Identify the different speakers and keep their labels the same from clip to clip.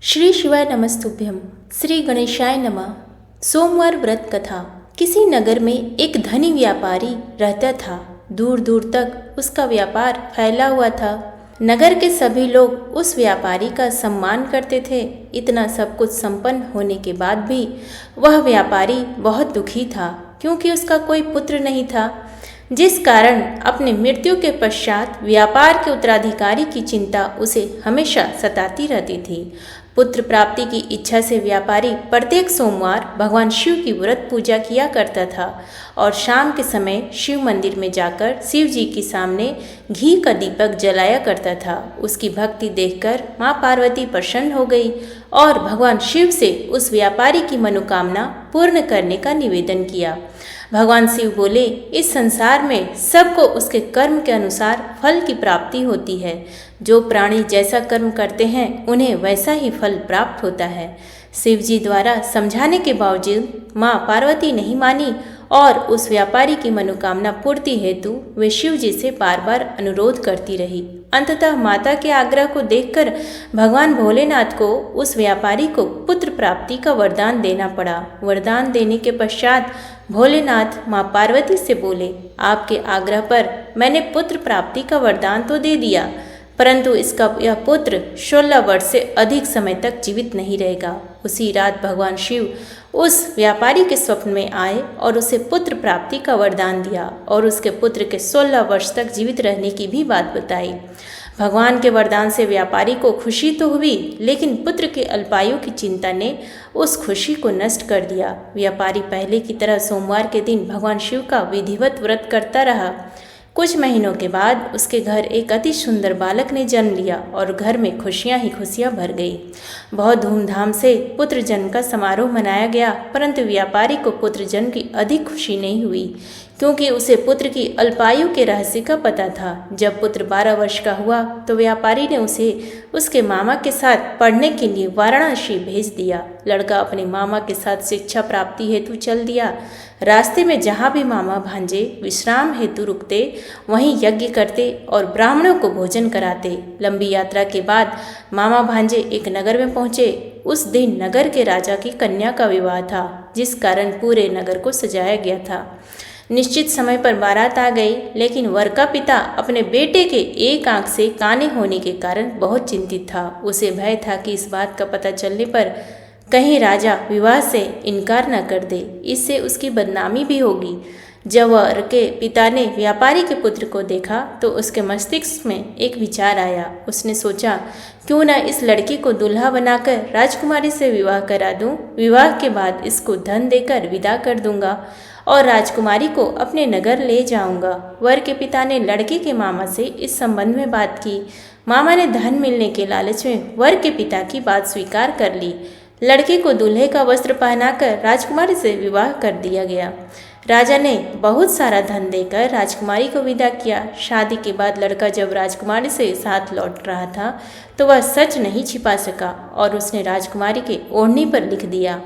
Speaker 1: श्री शिवाय नमस्तुभ्यम। श्री गणेशाय नमः। सोमवार व्रत कथा। किसी नगर में एक धनी व्यापारी रहता था। दूर दूर तक उसका व्यापार फैला हुआ था। नगर के सभी लोग उस व्यापारी का सम्मान करते थे। इतना सब कुछ संपन्न होने के बाद भी वह व्यापारी बहुत दुखी था, क्योंकि उसका कोई पुत्र नहीं था, जिस कारण अपने मृत्यु के पश्चात व्यापार के उत्तराधिकारी की चिंता उसे हमेशा सताती रहती थी। पुत्र प्राप्ति की इच्छा से व्यापारी प्रत्येक सोमवार भगवान शिव की व्रत पूजा किया करता था और शाम के समय शिव मंदिर में जाकर शिव जी के सामने घी का दीपक जलाया करता था। उसकी भक्ति देखकर माँ पार्वती प्रसन्न हो गई और भगवान शिव से उस व्यापारी की मनोकामना पूर्ण करने का निवेदन किया। भगवान शिव बोले, इस संसार में सबको उसके कर्म के अनुसार फल की प्राप्ति होती है। जो प्राणी जैसा कर्म करते हैं उन्हें वैसा ही फल प्राप्त होता है। शिव जी द्वारा समझाने के बावजूद माँ पार्वती नहीं मानी और उस व्यापारी की मनोकामना पूर्ति हेतु वे शिव जी से बार बार अनुरोध करती रही। अंततः माता के आग्रह को देखकर भगवान भोलेनाथ को उस व्यापारी को पुत्र प्राप्ति का वरदान देना पड़ा। वरदान देने के पश्चात भोलेनाथ माँ पार्वती से बोले, आपके आग्रह पर मैंने पुत्र प्राप्ति का वरदान तो दे दिया, परंतु इसका यह पुत्र 16 वर्ष से अधिक समय तक जीवित नहीं रहेगा। उसी रात भगवान शिव उस व्यापारी के स्वप्न में आए और उसे पुत्र प्राप्ति का वरदान दिया और उसके पुत्र के 16 वर्ष तक जीवित रहने की भी बात बताई। भगवान के वरदान से व्यापारी को खुशी तो हुई, लेकिन पुत्र के अल्पायु की चिंता ने उस खुशी को नष्ट कर दिया। व्यापारी पहले की तरह सोमवार के दिन भगवान शिव का विधिवत व्रत करता रहा। कुछ महीनों के बाद उसके घर एक अति सुंदर बालक ने जन्म लिया और घर में खुशियां ही खुशियां भर गई। बहुत धूमधाम से पुत्र जन्म का समारोह मनाया गया, परंतु व्यापारी को पुत्र जन्म की अधिक खुशी नहीं हुई, क्योंकि उसे पुत्र की अल्पायु के रहस्य का पता था। जब पुत्र 12 वर्ष का हुआ तो व्यापारी ने उसे उसके मामा के साथ पढ़ने के लिए वाराणसी भेज दिया। लड़का अपने मामा के साथ शिक्षा प्राप्ति हेतु चल दिया। रास्ते में जहाँ भी मामा भांजे विश्राम हेतु रुकते, वहीं यज्ञ करते और ब्राह्मणों को भोजन कराते। लंबी यात्रा के बाद मामा भांजे एक नगर में पहुँचे। उस दिन नगर के राजा की कन्या का विवाह था, जिस कारण पूरे नगर को सजाया गया था। निश्चित समय पर बारात आ गई, लेकिन वर का पिता अपने बेटे के एक आंख से काने होने के कारण बहुत चिंतित था। उसे भय था कि इस बात का पता चलने पर कहीं राजा विवाह से इनकार न कर दे, इससे उसकी बदनामी भी होगी। जब वर के पिता ने व्यापारी के पुत्र को देखा तो उसके मस्तिष्क में एक विचार आया। उसने सोचा, क्यों न इस लड़की को दूल्हा बनाकर राजकुमारी से विवाह करा दूं। विवाह के बाद इसको धन देकर विदा कर दूंगा और राजकुमारी को अपने नगर ले जाऊंगा। वर के पिता ने लड़के के मामा से इस संबंध में बात की। मामा ने धन मिलने के लालच में वर के पिता की बात स्वीकार कर ली। लड़के को दूल्हे का वस्त्र पहनाकर राजकुमारी से विवाह कर दिया गया। राजा ने बहुत सारा धन देकर राजकुमारी को विदा किया। शादी के बाद लड़का जब राजकुमारी से साथ लौट रहा था तो वह सच नहीं छिपा सका और उसने राजकुमारी के ओढ़नी पर लिख दिया,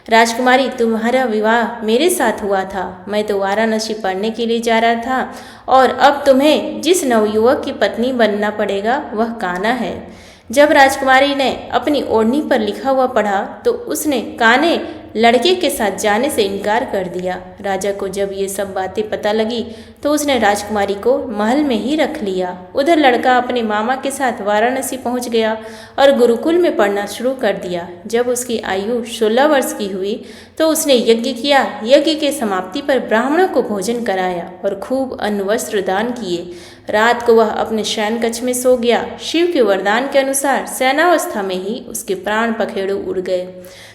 Speaker 1: राजकुमारी, तुम्हारा विवाह मेरे साथ हुआ था। मैं तो वाराणसी पढ़ने के लिए जा रहा था और अब तुम्हें जिस नवयुवक की पत्नी बनना पड़ेगा वह कान्हा है। जब राजकुमारी ने अपनी ओढ़नी पर लिखा हुआ पढ़ा तो उसने कान्हे लड़के के साथ जाने से इनकार कर दिया। राजा को जब ये सब बातें पता लगी तो उसने राजकुमारी को महल में ही रख लिया। उधर लड़का अपने मामा के साथ वाराणसी पहुंच गया और गुरुकुल में पढ़ना शुरू कर दिया। जब उसकी आयु 16 वर्ष की हुई तो उसने यज्ञ किया। यज्ञ के समाप्ति पर ब्राह्मणों को भोजन कराया और खूब अन्न वस्त्र दान किए। रात को वह अपने शयन कक्ष में सो गया। शिव के वरदान के अनुसार शयनावस्था में ही उसके प्राण पखेरु उड़ गए।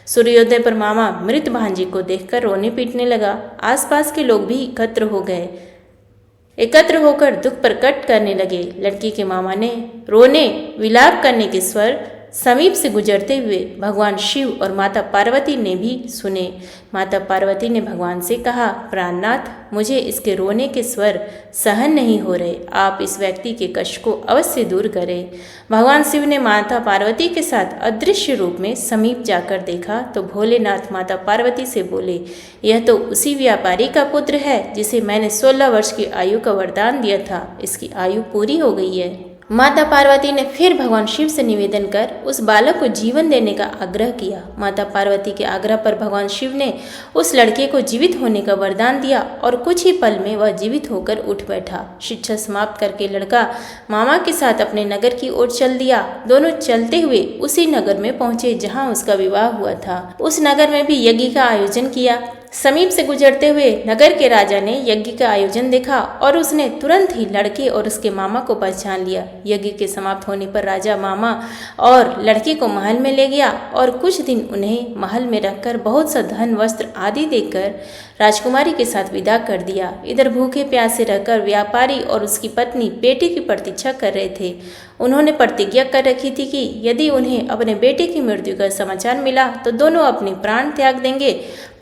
Speaker 1: सूर्योदय पर मामा मृत भांजे को देखकर रोने पीटने लगा। आसपास के लोग भी एकत्र होकर दुख प्रकट करने लगे। लड़की के मामा ने रोने विलाप करने के स्वर समीप से गुजरते हुए भगवान शिव और माता पार्वती ने भी सुने। माता पार्वती ने भगवान से कहा, प्राणनाथ, मुझे इसके रोने के स्वर सहन नहीं हो रहे। आप इस व्यक्ति के कष्ट को अवश्य दूर करें। भगवान शिव ने माता पार्वती के साथ अदृश्य रूप में समीप जाकर देखा तो भोलेनाथ माता पार्वती से बोले, यह तो उसी व्यापारी का पुत्र है जिसे मैंने 16 वर्ष की आयु का वरदान दिया था। इसकी आयु पूरी हो गई है माता पार्वती ने फिर भगवान शिव से निवेदन कर उस बालक को जीवन देने का आग्रह किया। माता पार्वती के आग्रह पर भगवान शिव ने उस लड़के को जीवित होने का वरदान दिया और कुछ ही पल में वह जीवित होकर उठ बैठा। शिक्षा समाप्त करके लड़का मामा के साथ अपने नगर की ओर चल दिया। दोनों चलते हुए उसी नगर में पहुंचे जहां उसका विवाह हुआ था। उस नगर में भी यज्ञ का आयोजन किया। समीप से गुजरते हुए नगर के राजा ने यज्ञ का आयोजन देखा और उसने तुरंत ही लड़के और उसके मामा को पहचान लिया। यज्ञ के समाप्त होने पर राजा मामा और लड़के को महल में ले गया और कुछ दिन उन्हें महल में रखकर बहुत सा धन वस्त्र आदि देकर राजकुमारी के साथ विदा कर दिया। इधर भूखे प्यासे रहकर व्यापारी और उसकी पत्नी बेटे की प्रतीक्षा कर रहे थे। उन्होंने प्रतिज्ञा कर रखी थी कि यदि उन्हें अपने बेटे की मृत्यु का समाचार मिला तो दोनों अपने प्राण त्याग देंगे।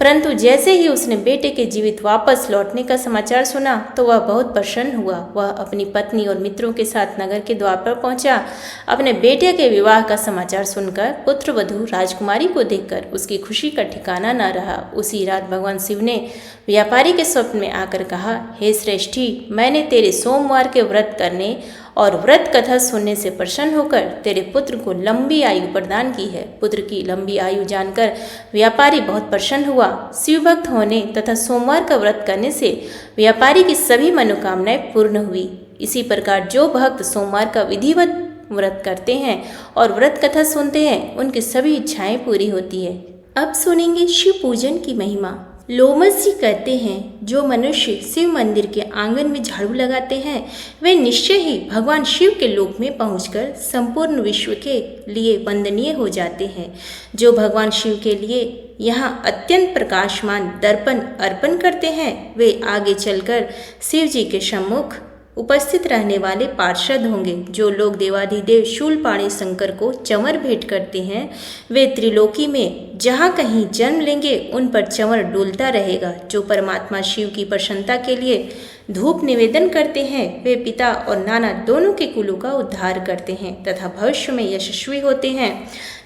Speaker 1: परंतु जैसे ही उसने बेटे के जीवित वापस लौटने का समाचार सुना तो वह बहुत प्रसन्न हुआ। वह अपनी पत्नी और मित्रों के साथ नगर के द्वार पर पहुंचा। अपने बेटे के विवाह का समाचार सुनकर पुत्र वधू राजकुमारी को देखकर उसकी खुशी का ठिकाना न रहा। उसी रात भगवान शिव ने व्यापारी के स्वप्न में आकर कहा, हे श्रेष्ठी, मैंने तेरे सोमवार के व्रत करने और व्रत कथा सुनने से प्रसन्न होकर तेरे पुत्र को लंबी आयु प्रदान की है। पुत्र की लंबी आयु जानकर व्यापारी बहुत प्रसन्न हुआ। शिव भक्त होने तथा सोमवार का व्रत करने से व्यापारी की सभी मनोकामनाएं पूर्ण हुई। इसी प्रकार जो भक्त सोमवार का विधिवत व्रत करते हैं और व्रत कथा सुनते हैं उनकी सभी इच्छाएं पूरी होती है। अब सुनेंगे शिव पूजन की महिमा। लोमस जी कहते हैं, जो मनुष्य शिव मंदिर के आंगन में झाड़ू लगाते हैं वे निश्चय ही भगवान शिव के लोक में पहुंचकर संपूर्ण विश्व के लिए वंदनीय हो जाते हैं। जो भगवान शिव के लिए यहाँ अत्यंत प्रकाशमान दर्पण अर्पण करते हैं वे आगे चलकर शिव जी के सम्मुख उपस्थित रहने वाले पार्षद होंगे। जो लोग देवाधिदेव शूलपाणी शंकर को चंवर भेंट करते हैं वे त्रिलोकी में जहाँ कहीं जन्म लेंगे उन पर चंवर डोलता रहेगा। जो परमात्मा शिव की प्रसन्नता के लिए धूप निवेदन करते हैं वे पिता और नाना दोनों के कुलों का उद्धार करते हैं तथा भविष्य में यशस्वी होते हैं।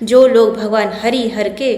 Speaker 1: जो लोग भगवान हरि हर के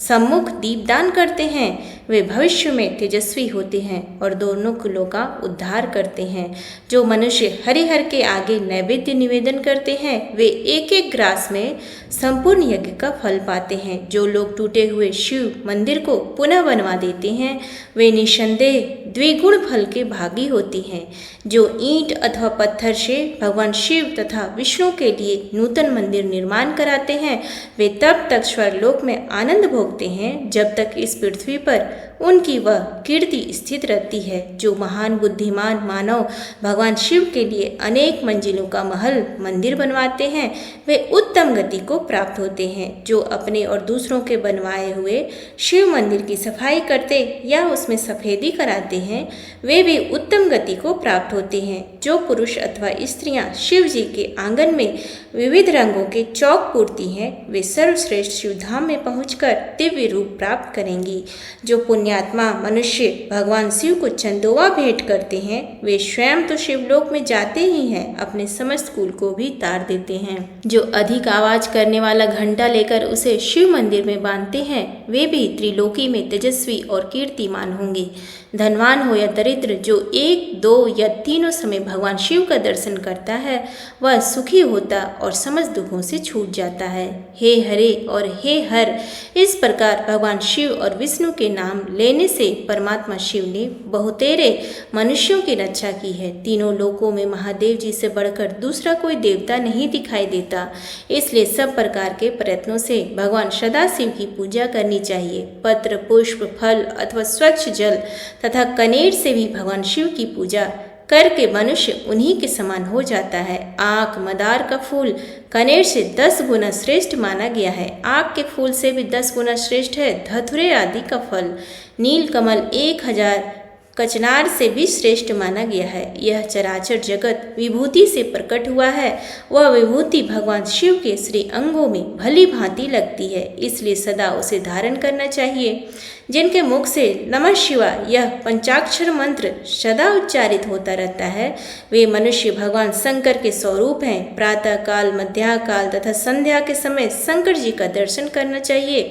Speaker 1: सम्मुख दीपदान करते हैं वे भविष्य में तेजस्वी होते हैं और दोनों कुलों का उद्धार करते हैं। जो मनुष्य हरिहर के आगे नैवेद्य निवेदन करते हैं वे एक एक ग्रास में संपूर्ण यज्ञ का फल पाते हैं। जो लोग टूटे हुए शिव मंदिर को पुनः बनवा देते हैं वे निसंदेह द्विगुण फल के भागी होती हैं। जो ईंट अथवा पत्थर से भगवान शिव तथा विष्णु के लिए नूतन मंदिर निर्माण कराते हैं वे तब तक स्वर्गलोक में आनंद भोगते हैं जब तक इस पृथ्वी पर उनकी वह कीर्ति स्थित रहती है। जो महान बुद्धिमान मानव भगवान शिव के लिए अनेक मंजिलों का महल मंदिर बनवाते हैं वे उत्तम गति को प्राप्त होते हैं। जो अपने और दूसरों के बनवाए हुए शिव मंदिर की सफाई करते या उसमें सफेदी कराते हैं वे भी उत्तम गति को प्राप्त होते हैं। जो पुरुष अथवा स्त्रियां शिव जी के आंगन में विविध रंगों के चौक पूरती हैं वे सर्वश्रेष्ठ शिवधाम में पहुंचकर दिव्य रूप प्राप्त करेंगी। जो पुण्यात्मा मनुष्य भगवान शिव को चंदोवा भेंट करते हैं वे स्वयं तो शिवलोक में जाते ही हैं अपने समस्त कुल को भी तार देते हैं। जो अधिक आवाज करने वाला घंटा लेकर उसे शिव मंदिर में बांधते हैं वे भी त्रिलोकी में तेजस्वी और कीर्तिमान होंगे। धनवान हो या दरिद्र जो 1, 2 या तीनों समय भगवान शिव का दर्शन करता है वह सुखी होता और समस्त दुखों से छूट जाता है। हे हरे और हे हर, इस प्रकार भगवान शिव और विष्णु के नाम लेने से परमात्मा शिव ने बहुतेरे मनुष्यों की रक्षा की है। तीनों लोकों में महादेव जी से बढ़कर दूसरा कोई देवता नहीं दिखाई देता, इसलिए सब प्रकार के प्रयत्नों से भगवान सदाशिव की पूजा करनी चाहिए। पत्र, पुष्प, फल अथवा स्वच्छ जल तथा कनेर से भी भगवान शिव की पूजा करके मनुष्य उन्हीं के समान हो जाता है। आँख, मदार का फूल कनेर से 10 गुना श्रेष्ठ माना गया है। आँख के फूल से भी 10 गुना श्रेष्ठ है धतुरे आदि का फल। नील कमल 1000 कचनार से भी श्रेष्ठ माना गया है। यह चराचर जगत विभूति से प्रकट हुआ है, वह विभूति भगवान शिव के श्री अंगों में भली भांति लगती है, इसलिए सदा उसे धारण करना चाहिए। जिनके मुख से नमः शिवाय यह पंचाक्षर मंत्र सदा उच्चारित होता रहता है वे मनुष्य भगवान शंकर के स्वरूप हैं। प्रातः काल, मध्याह्न काल तथा संध्या के समय शंकर जी का दर्शन करना चाहिए।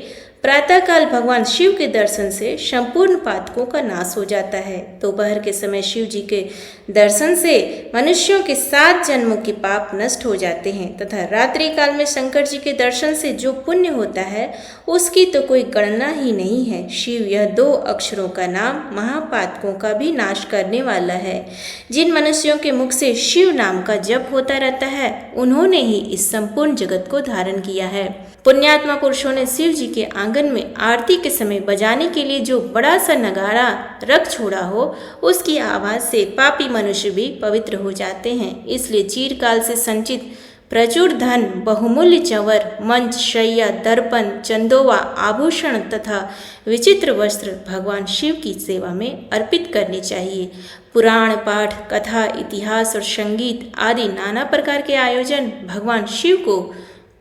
Speaker 1: प्रातःकाल भगवान शिव के दर्शन से संपूर्ण पातकों का नाश हो जाता है। दोपहर के समय शिव जी के दर्शन से मनुष्यों के 7 जन्मों के पाप नष्ट हो जाते हैं तथा रात्रि काल में शंकर जी के दर्शन से जो पुण्य होता है उसकी तो कोई गणना ही नहीं है। शिव यह 2 अक्षरों का नाम महापातकों का भी नाश करने वाला है। जिन मनुष्यों के मुख से शिव नाम का जप होता रहता है उन्होंने ही इस संपूर्ण जगत को धारण किया है। पुण्यात्मा पुरुषों ने शिव जी के आंगन में आरती के समय बजाने के लिए जो बड़ा सा नगाड़ा रख छोड़ा हो उसकी आवाज से पापी मनुष्य भी पवित्र हो जाते हैं। इसलिए चिरकाल से संचित प्रचुर धन, बहुमूल्य चंवर, मंच, शैया, दर्पण, चंदोवा, आभूषण तथा विचित्र वस्त्र भगवान शिव की सेवा में अर्पित करने चाहिए। पुराण पाठ, कथा, इतिहास और संगीत आदि नाना प्रकार के आयोजन भगवान शिव को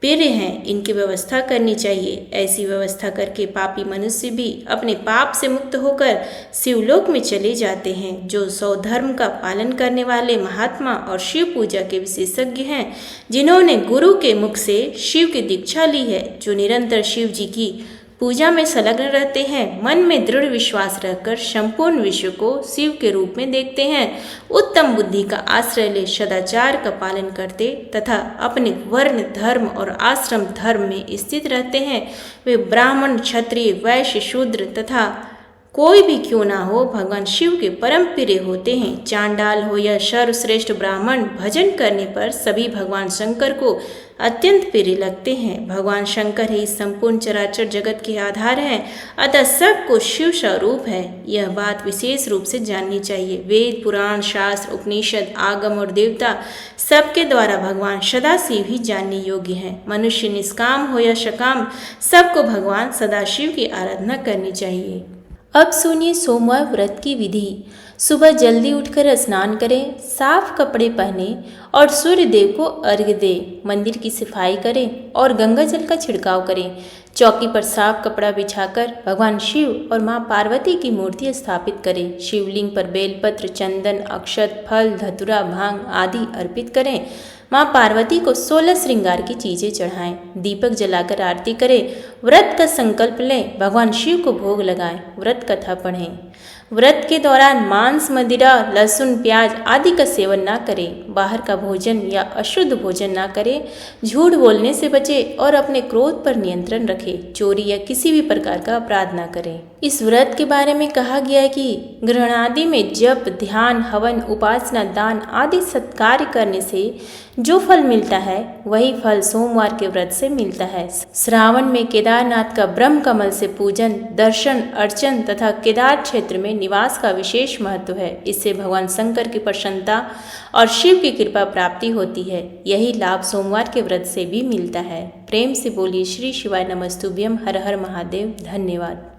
Speaker 1: प्रिय हैं, इनकी व्यवस्था करनी चाहिए। ऐसी व्यवस्था करके पापी मनुष्य भी अपने पाप से मुक्त होकर शिवलोक में चले जाते हैं। जो स्वधर्म का पालन करने वाले महात्मा और शिव पूजा के विशेषज्ञ हैं, जिन्होंने गुरु के मुख से शिव की दीक्षा ली है, जो निरंतर शिव जी की पूजा में संलग्न रहते हैं, मन में दृढ़ विश्वास रखकर संपूर्ण विश्व को शिव के रूप में देखते हैं, उत्तम बुद्धि का आश्रय ले सदाचार का पालन करते तथा अपने वर्ण, धर्म और आश्रम धर्म में स्थित रहते हैं, वे ब्राह्मण, क्षत्रिय, वैश्य, शूद्र तथा कोई भी क्यों ना हो भगवान शिव के परम प्रिय होते हैं। चांडाल हो या सर्वश्रेष्ठ ब्राह्मण, भजन करने पर सभी भगवान शंकर को अत्यंत प्रिय लगते हैं। भगवान शंकर ही संपूर्ण चराचर जगत के आधार हैं, अतः सबको शिव स्वरूप है, यह बात विशेष रूप से जाननी चाहिए। वेद, पुराण, शास्त्र, उपनिषद, आगम और देवता सबके द्वारा भगवान सदाशिव ही जानने योग्य हैं। मनुष्य निष्काम हो या सकाम, सबको भगवान सदाशिव की आराधना करनी चाहिए। अब सुनिए सोमवार व्रत की विधि। सुबह जल्दी उठकर स्नान करें, साफ कपड़े पहने और सूर्य देव को अर्घ्य दें। मंदिर की सफाई करें और गंगा जल का छिड़काव करें। चौकी पर साफ कपड़ा बिछाकर भगवान शिव और मां पार्वती की मूर्ति स्थापित करें। शिवलिंग पर बेलपत्र, चंदन, अक्षत, फल, धतूरा, भांग आदि अर्पित करें। मां पार्वती को 16 श्रृंगार की चीजें चढ़ाएं। दीपक जलाकर आरती करें। व्रत का संकल्प लें। भगवान शिव को भोग लगाएं। व्रत कथा पढ़ें। व्रत के दौरान मांस, मदिरा, लहसुन, प्याज आदि का सेवन ना करें। बाहर का भोजन या अशुद्ध भोजन ना करें। झूठ बोलने से बचें और अपने क्रोध पर नियंत्रण रखें। चोरी या किसी भी प्रकार का अपराध ना करें। इस व्रत के बारे में कहा गया है कि ग्रहण आदि में जप, ध्यान, हवन, उपासना, दान आदि सत्कार्य करने से जो फल मिलता है वही फल सोमवार के व्रत से मिलता है। श्रावण में केदारनाथ का ब्रह्म कमल से पूजन, दर्शन, अर्चन तथा केदार क्षेत्र में निवास का विशेष महत्व है। इससे भगवान शंकर की प्रसन्नता और शिव की कृपा प्राप्ति होती है। यही लाभ सोमवार के व्रत से भी मिलता है। प्रेम से बोलिए श्री शिवाय नमस्तुभ्यम। हर हर महादेव। धन्यवाद।